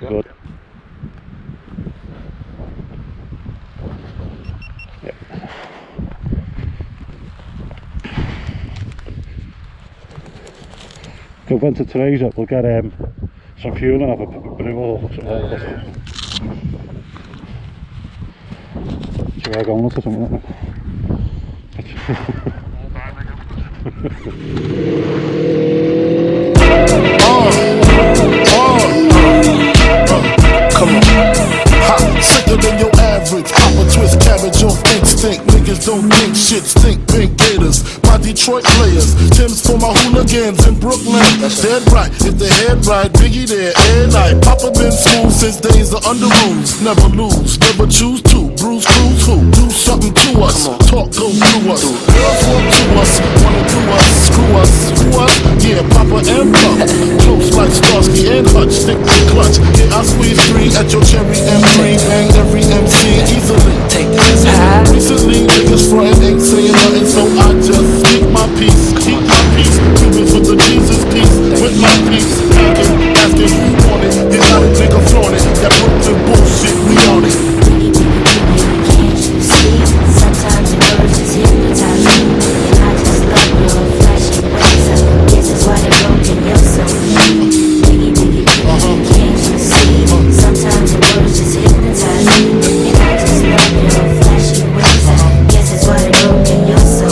Good. Yeah. Go down to Teresa, we'll get some fuel and have a brew or something like that. Should I go on to something like that? Come on. Ha, sicker than your average. Papa twist cabbage off instinct. Niggas don't think shit, stink pink gators. My Detroit players, Tim's for my hooligans in Brooklyn. Dead right, if the head right, Biggie there, air night. Papa been smooth since days of under rules. Never lose, never choose to. Bruise, cruise, who? Do something to us. Talk, go through us. Girls want to us, wanna do us. Screw us, who us? Yeah, Papa and Pup. Close like Starsky and Hutch, stick to clutch. Yeah, I squeeze 3 at your cherry M3. Bang every MC easily. Take this high. Recently, niggas frontin' ain't saying nothing, so I just keep my peace. Keep my peace. Cubans with the Jesus peace. With my peace. Asking who want it. You got it, nigga flaunt it. That Brooklyn bullshit, we on it. Can't you see? Sometimes your words just hypnotize me. And I just love your flashing ways. I guess that's why they're broken, you're so can't you see? Sometimes your words just hypnotize me. And I just love your flashing ways. I guess that's why they're broken, you're so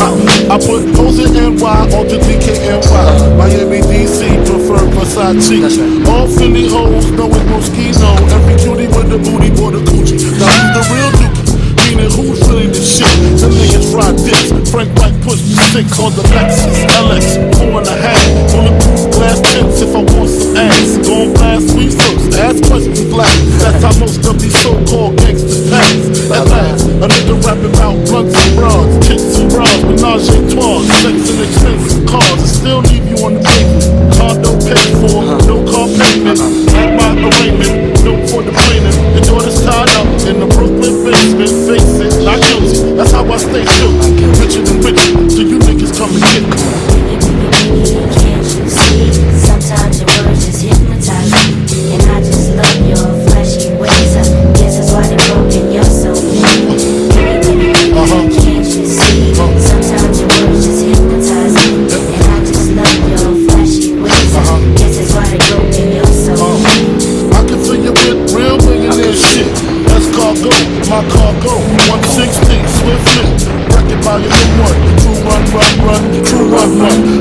I put O's in NY onto DKNY. Miami, DC, prefer Versace. All Philly hoes know it's Moschino. Every cutie with the booty, boy, the coochie. Now who's the real dookie? Meaning who's really the shit? The niggas ride this. Frank White pushed the 6 on the Lexus LX 4.5. Bulletproof glass tips if I want some ass. Gon' blast we first, ask questions last. That's how most of these so-called gangsters pass. At last, a nigga rapping about blunts and bras, tits and bras, menage a trois, sex and expensive cars, and still leave you on the pavement. Condo paid for, no car payment. Like my arraignment, no for the plaintiff. The daughter's tied up in the Brooklyn basement. Face it, not guilty. That's how I stay true. Richer than richer, so you niggas come and get me. Can't you see? Sometimes your words just hypnotize me. And I just love your flashy ways. I guess that's why they're broken, you're so Can't you see? Sometimes your words just hypnotize me. And I just love your flashy ways. I guess that's why they're broken, you're so I can fill you with real millionaire shit. That's cargo, my cargo. 160, swiftly. Bracket by your one. True run, true run.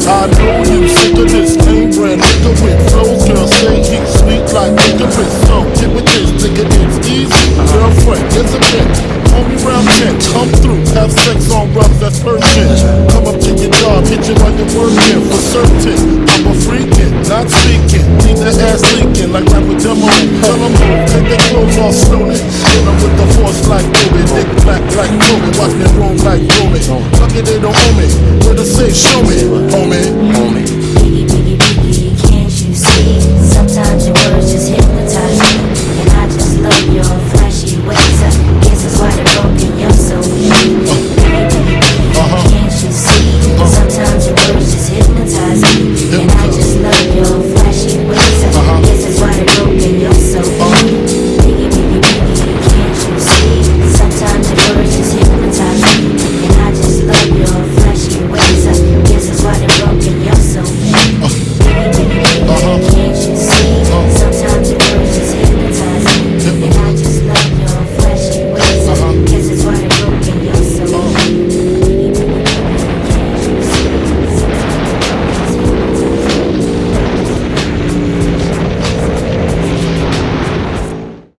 I know you sick of this name brand nigga with flows. Girl say he's sweet like licorice. So get with this, nigga, it's easy. Girlfriend, it's a bit. Homie round 10, come through. Have sex on rough, that's Persian. Come up to your job, hit you while you're working. For certain, I'm a freakin', not speaking. Need the ass leaking like rapper demo. Tell them who, take their clothes off slowly. Hit them with the force like Kobe. Dick black like Kobe. Watch me roam like Roman. Lucky they don't own me. Where to say, show me, homie.